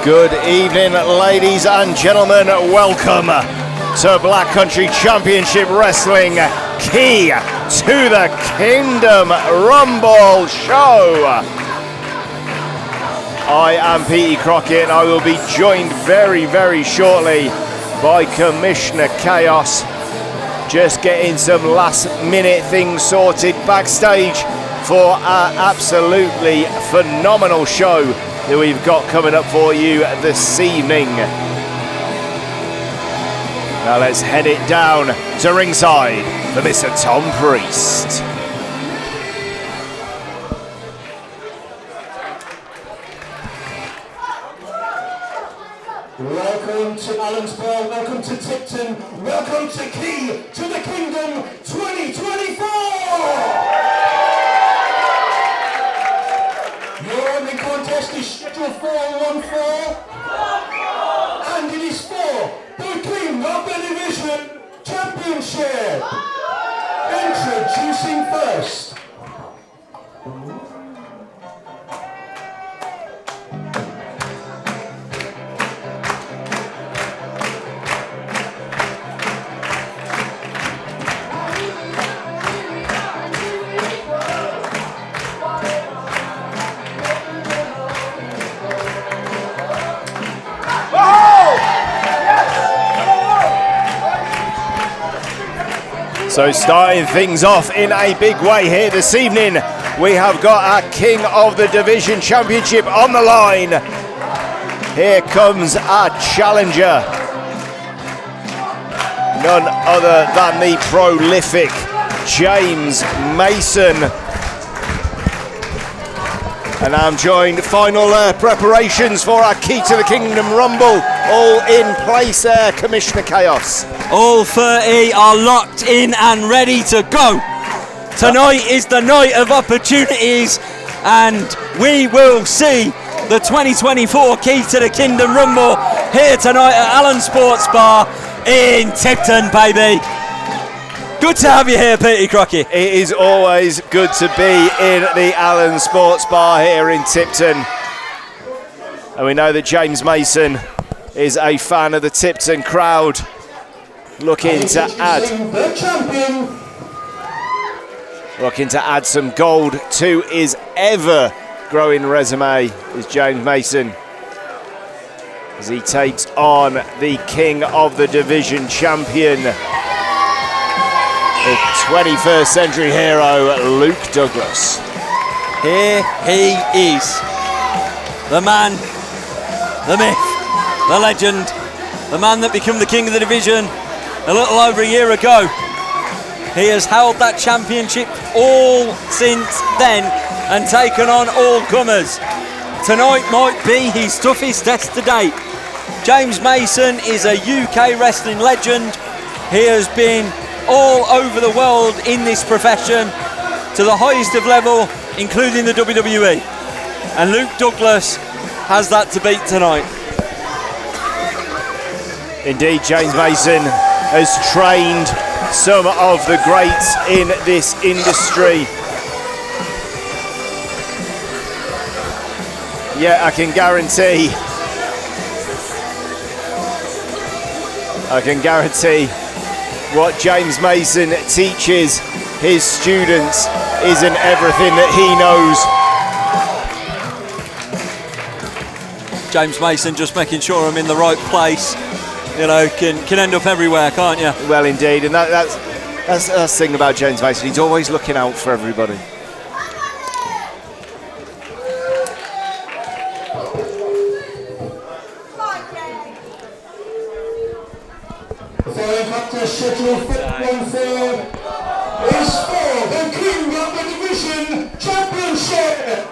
Good evening, ladies and gentlemen. Welcome to Black Country Championship Wrestling, Key to the Kingdom Rumble show. I am Petey Crockett and I will be joined very shortly by Commissioner Chaos. Just getting some last minute things sorted backstage for our absolutely phenomenal show that we've got coming up for you this evening. Now let's head it down to ringside for Mr. Tom Priest. Welcome to Allensburg, welcome to Tipton, welcome to Key to the Kingdom 2024! Your only contest is scheduled for 1-4, and it is for the King of the Division Championship. Introducing first. So starting things off in a big way here this evening, we have got our King of the Division Championship on the line. Here comes our challenger, none other than the prolific James Mason. And I'm joined, final preparations for our Key to the Kingdom Rumble, all in place there, Commissioner Chaos. All 30 are locked in and ready to go. Tonight is the night of opportunities, and we will see the 2024 Key to the Kingdom Rumble here tonight at Allen Sports Bar in Tipton, baby. Good to have you here, Petey Crockett. It is always good to be in the Allen Sports Bar here in Tipton. And we know that James Mason is a fan of the Tipton crowd. Looking to add some gold to his ever-growing resume is James Mason, as he takes on the King of the Division champion, the 21st century hero, Luke Douglas. Here he is, the man, the myth, the legend, the man that became the King of the Division a little over a year ago. He has held that championship all since then and taken on all comers. Tonight might be his toughest test to date. James Mason is a UK wrestling legend. He has been all over the world in this profession to the highest of level, including the WWE. And Luke Douglas has that to beat tonight. Indeed, James Mason has trained some of the greats in this industry. Yeah, I can guarantee what James Mason teaches his students isn't everything that he knows. James Mason just making sure I'm in the right place. You know, can end up everywhere, can't you? Well, indeed, and that's the thing about James Mason. He's always looking out for everybody. The following contest scheduled for 1-4 is for the King of the Division Championship.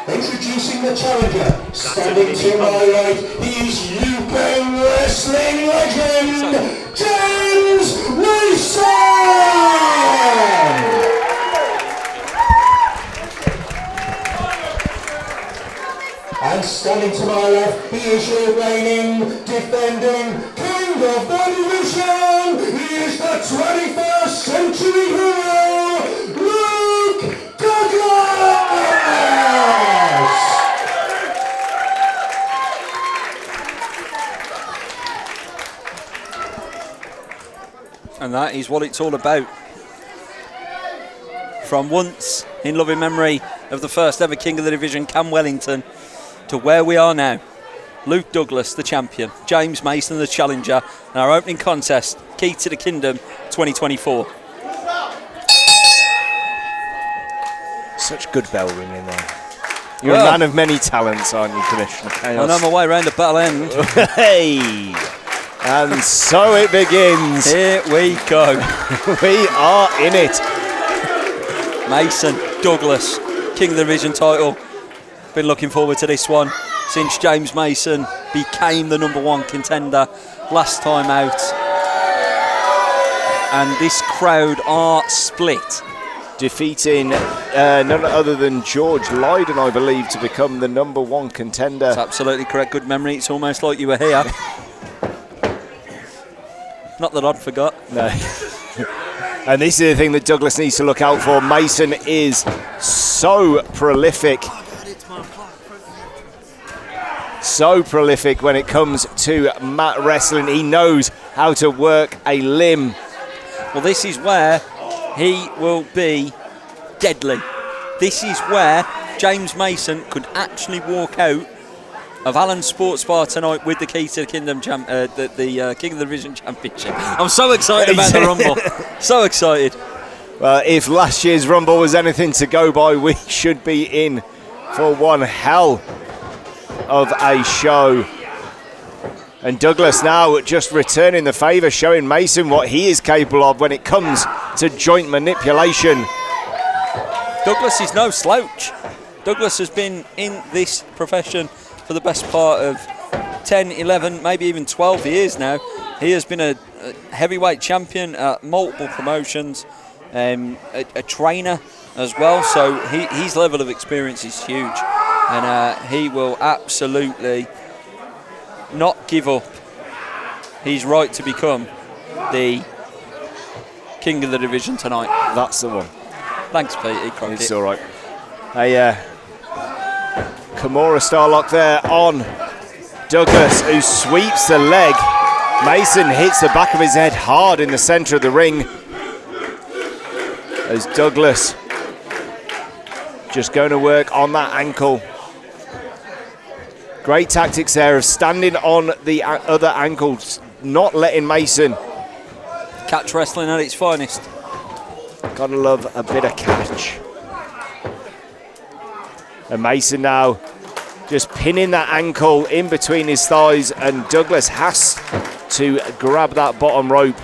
Introducing the challenger, standing to my right, he is UK wrestling legend, James Mason! And standing to my left, he is your reigning, defending King of the Division, he is the 21st century hero, Luke Douglas! and that is what it's all about. From once in loving memory of the first ever King of the Division, Cam Wellington, to where we are now. Luke Douglas, the champion, James Mason, the challenger, and our opening contest, Key to the Kingdom 2024. Such good bell ringing there. You're a man of many talents, aren't you, Commissioner Chaos? I know my way around the battle end. Hey! And so it begins. Here we go. We are in it. Mason, Douglas, King of the Division title. Been looking forward to this one since James Mason became the #1 contender last time out. And this crowd are split. Defeating none other than George Lydon, I believe, to become the #1 contender. That's absolutely correct. Good memory. It's almost like you were here. Not that I'd forgot. No. And this is the thing that Douglas needs to look out for. Mason is so prolific. So prolific when it comes to mat wrestling. He knows how to work a limb. Well, this is where he will be deadly. This is where James Mason could actually walk out of Allen Sports Bar tonight with the Key to the Kingdom, the King of the Division Championship. I'm so excited about the Rumble. So excited. Well, if last year's Rumble was anything to go by, we should be in for one hell of a show. And Douglas now just returning the favour, showing Mason what he is capable of when it comes to joint manipulation. Douglas is no slouch. Douglas has been in this profession for the best part of 10, 11, maybe even 12 years now. He has been a heavyweight champion at multiple promotions, a trainer as well, so his level of experience is huge, and he will absolutely not give up his right to become the King of the Division tonight. That's the one. Thanks, Pete. Crockett. It's all right. Kimura Starlock there on Douglas, who sweeps the leg. Mason hits the back of his head hard in the centre of the ring, as Douglas just going to work on that ankle. Great tactics there of standing on the other ankle, not letting Mason. Catch wrestling at its finest. Gotta love a bit of catch. And Mason now just pinning that ankle in between his thighs, and Douglas has to grab that bottom rope.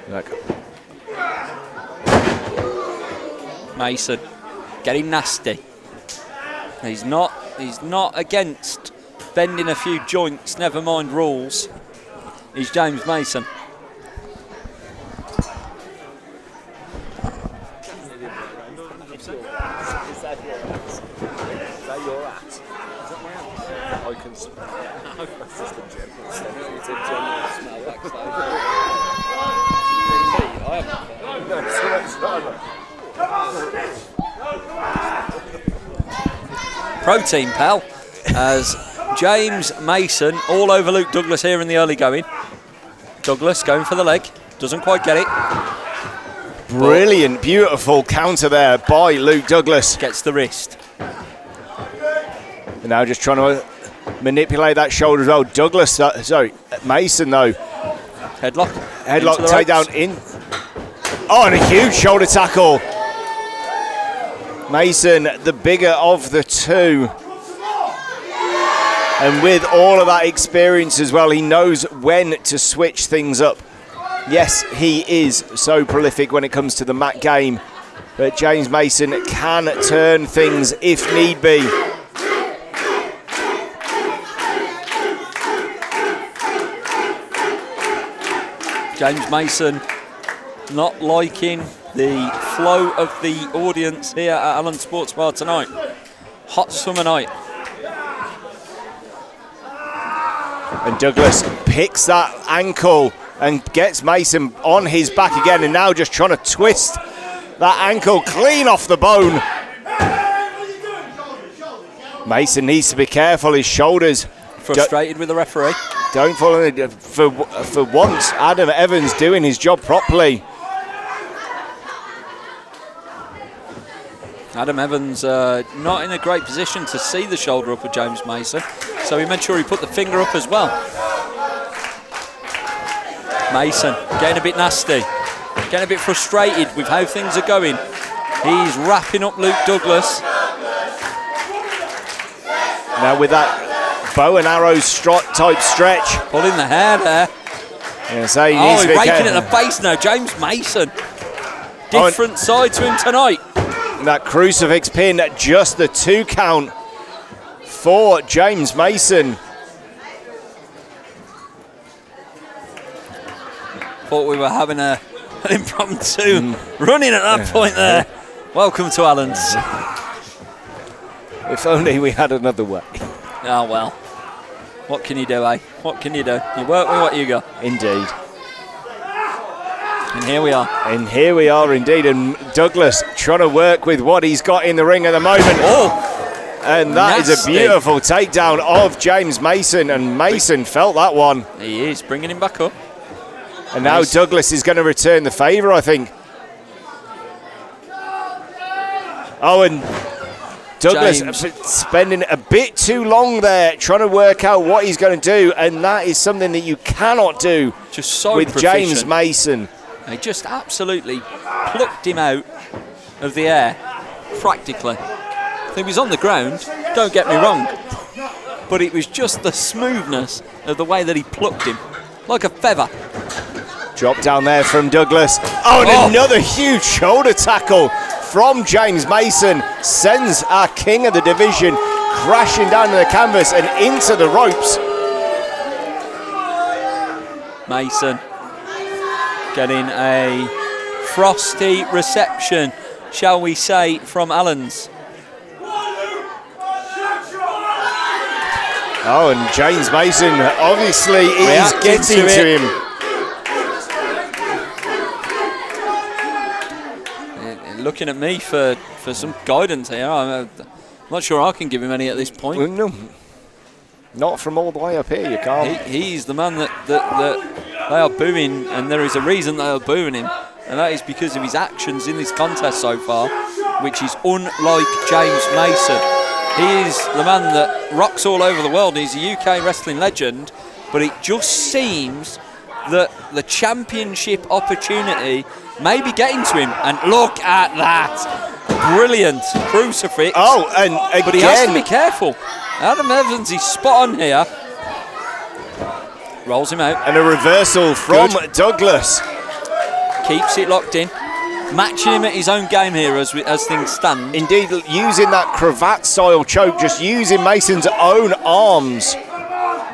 Look. Mason getting nasty. He's not against bending a few joints, never mind rules. He's James Mason. Protein, pal, as James Mason all over Luke Douglas here in the early going. Douglas going for the leg, doesn't quite get it. Brilliant, beautiful counter there by Luke Douglas. Gets the wrist. And now just trying to manipulate that shoulder as well. Douglas, Mason though. Headlock takedown in. Oh, and a huge shoulder tackle. Mason, the bigger of the two. And with all of that experience as well, he knows when to switch things up. Yes, he is so prolific when it comes to the mat game, but James Mason can turn things if need be. James Mason not liking the flow of the audience here at Allen Sports Bar tonight. Hot summer night. And Douglas picks that ankle and gets Mason on his back again, and now just trying to twist that ankle clean off the bone. Mason needs to be careful, his shoulders. Frustrated with the referee. Don't fall in it. For once, Adam Evans doing his job properly. Adam Evans not in a great position to see the shoulder up of James Mason, so he made sure he put the finger up as well. Mason getting a bit nasty, getting a bit frustrated with how things are going. He's wrapping up Luke Douglas. Now with that bow and arrow type stretch. Pulling the hair there. Yes, he he's raking at the face now, James Mason. Different side to him tonight. That crucifix pin, just the 2 count for James Mason. Thought we were having an impromptu running at that point there. Welcome to Allen's. If only we had another way. Oh well. What can you do, eh? What can you do? You work with what you got. Indeed. And here we are. And here we are indeed. And Douglas trying to work with what he's got in the ring at the moment. Oh! And that is a beautiful takedown of James Mason. And Mason felt that one. He is bringing him back up. And now Douglas is going to return the favour, I think. Oh, and Douglas spending a bit too long there trying to work out what he's going to do, and that is something that you cannot do just so with proficient. James Mason. He just absolutely plucked him out of the air, practically. He was on the ground, don't get me wrong, but it was just the smoothness of the way that he plucked him, like a feather. Drop down there from Douglas. Oh, and another huge shoulder tackle from James Mason sends our king of the division crashing down to the canvas and into the ropes. Mason getting a frosty reception, shall we say, from Allen's. Oh, and James Mason obviously is getting to him. Looking at me for some guidance here. I'm not sure I can give him any at this point. Well, no, not from all the way up here, you can't. He's the man that they are booing, and there is a reason they are booing him, and that is because of his actions in this contest so far, which is unlike James Mason. He is the man that rocks all over the world. He's a UK wrestling legend, but it just seems that the championship opportunity may be getting to him, and look at that brilliant crucifix. Oh, and again, but he has to be careful. Adam Evans is spot on here. Rolls him out, and a reversal from Douglas. Keeps it locked in, matching him at his own game here as things stand. Indeed, using that cravat style choke, just using Mason's own arms.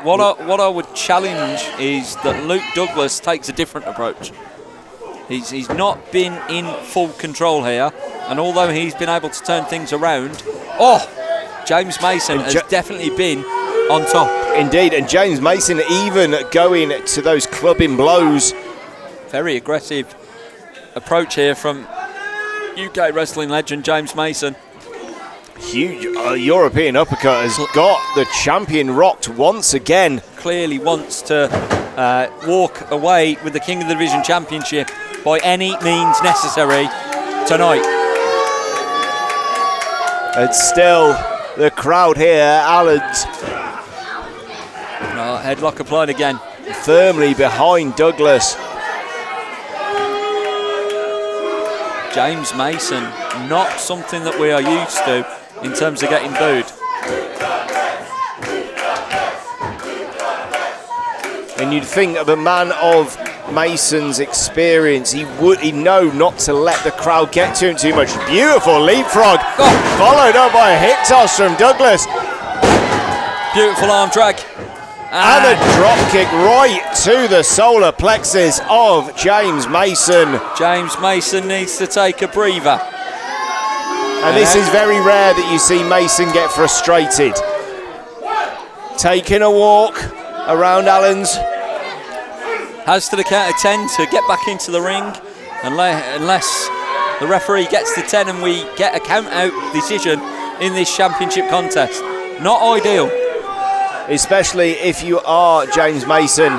What I would challenge is that Luke Douglas takes a different approach. He's not been in full control here, and although he's been able to turn things around, James Mason has definitely been on top. Indeed, and James Mason even going to those clubbing blows. Very aggressive approach here from UK wrestling legend James Mason. Huge European uppercut has got the champion rocked once again. Clearly wants to walk away with the King of the Division Championship by any means necessary tonight. And still the crowd here, Allen's. Headlock applied again. Firmly behind Douglas. James Mason, not something that we are used to in terms of getting booed. And you'd think of a man of Mason's experience, he'd know not to let the crowd get to him too much. Beautiful leapfrog, followed up by a hip toss from Douglas. Beautiful arm drag. And a drop kick right to the solar plexus of James Mason. James Mason needs to take a breather. And this is very rare that you see Mason get frustrated. Taking a walk around Allen's. Has to the count of 10 to get back into the ring, unless the referee gets to 10 and we get a count-out decision in this championship contest. Not ideal. especially if you are James Mason.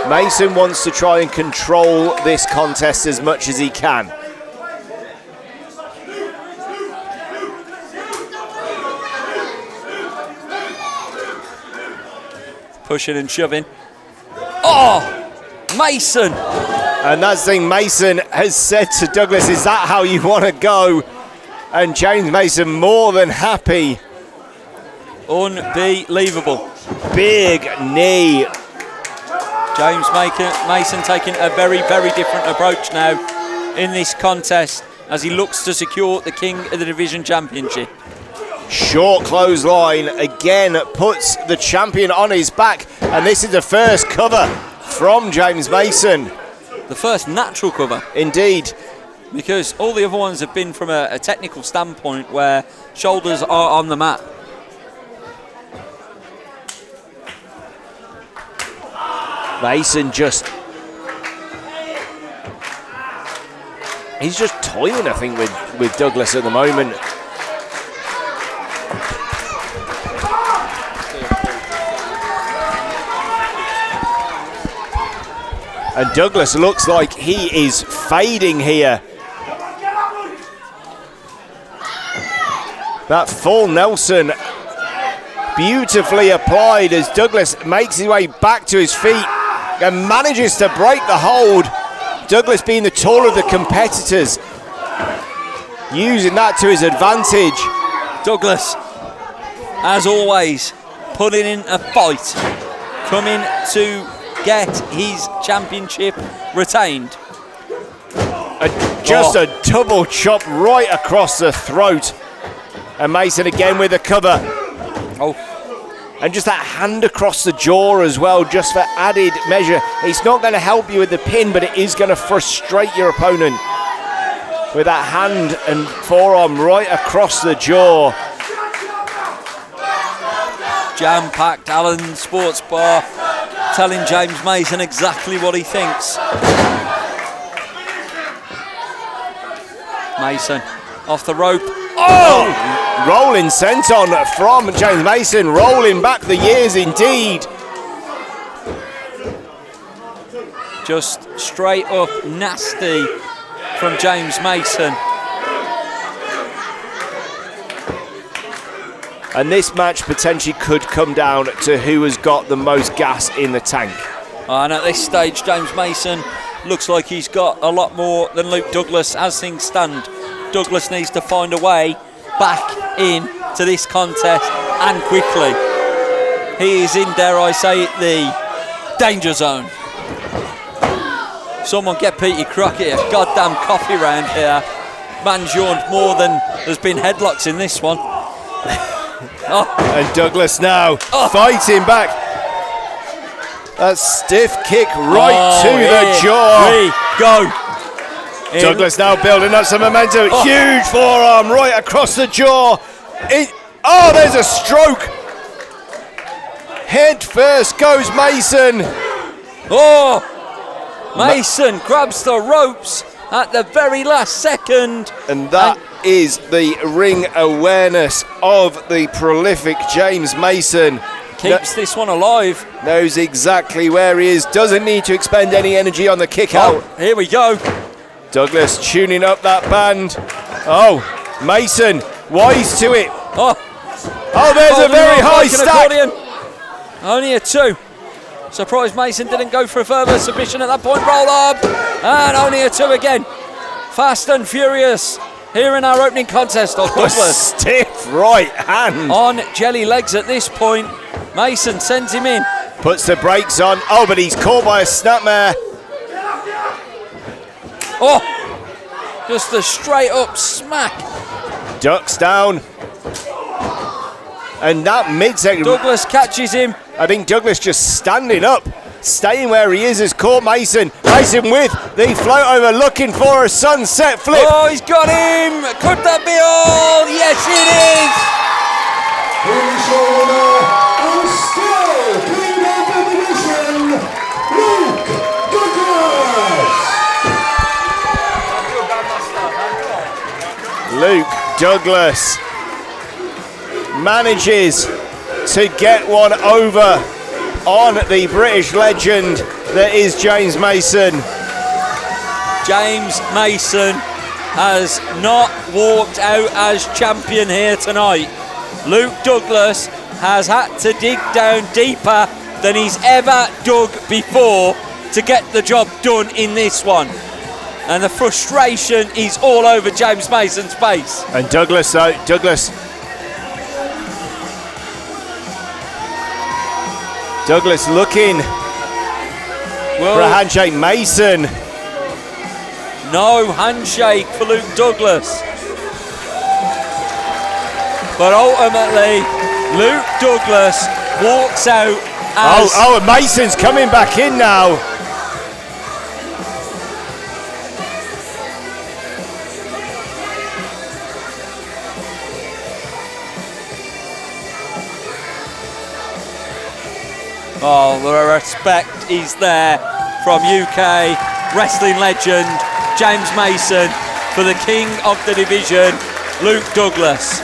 Mason wants to try and control this contest as much as he can. Pushing and shoving. Oh, Mason! And that's the thing Mason has said to Douglas, is that how you want to go? And James Mason more than happy. Unbelievable. Big knee. James Mason taking a very, very different approach now in this contest as he looks to secure the King of the Division Championship. Short clothesline again puts the champion on his back, and this is the first cover from James Mason. The first natural cover. Indeed. Because all the other ones have been from a technical standpoint where shoulders are on the mat. Mason he's just toying, I think, with Douglas at the moment. And Douglas looks like he is fading here. That full Nelson beautifully applied as Douglas makes his way back to his feet and manages to break the hold. Douglas being the taller of the competitors, using that to his advantage. Douglas, as always, putting in a fight, coming to get his championship retained. Just a double chop right across the throat. And Mason again with a cover. Oh. And just that hand across the jaw as well, just for added measure. It's not going to help you with the pin, but it is going to frustrate your opponent with that hand and forearm right across the jaw. Jam-packed Allen Sports Bar, telling James Mason exactly what he thinks. Mason off the rope. Oh! Rolling senton from James Mason, rolling back the years indeed. Just straight up nasty from James Mason. And this match potentially could come down to who has got the most gas in the tank. And at this stage, James Mason looks like he's got a lot more than Luke Douglas as things stand. Douglas needs to find a way back in to this contest and quickly. He is in, dare I say it, the danger zone. Someone get Petey Crockett a goddamn coffee round here. Man's yawned more than there's been headlocks in this one. Oh. And Douglas now fighting back. A stiff kick right to the jaw. We go. Douglas now building up some momentum. Huge forearm right across the jaw. There's a stroke. Head first goes Mason. Mason grabs the ropes at the very last second. And that is the ring awareness of the prolific James Mason. Keeps this one alive. Knows exactly where he is. Doesn't need to expend any energy on the kick out. Here we go. Douglas tuning up that band. Mason, wise to it. There's a very high stack. Only a 2. Surprised Mason didn't go for a further submission at that point. Roll up. And only a 2 again. Fast and furious here in our opening contest of Douglas. Stiff right hand. On jelly legs at this point. Mason sends him in. Puts the brakes on. But he's caught by a snapmare. Just a straight up smack. Ducks down. And that midsection. Douglas catches him. I think Douglas just standing up, staying where he is, has caught Mason. Mason with the float over, looking for a sunset flip. He's got him. Could that be all? Yes, it is. Here's your winner, and still King of the Division, Luke Douglas. Luke Douglas. manages to get one over on the British legend that is James Mason. James Mason has not walked out as champion here tonight. Luke Douglas has had to dig down deeper than he's ever dug before to get the job done in this one. And the frustration is all over James Mason's face. And Douglas looking for a handshake. Mason. No handshake for Luke Douglas. But ultimately, Luke Douglas walks out as... Oh, and Mason's coming back in now. Oh, the respect is there from UK wrestling legend James Mason for the king of the division, Luke Douglas.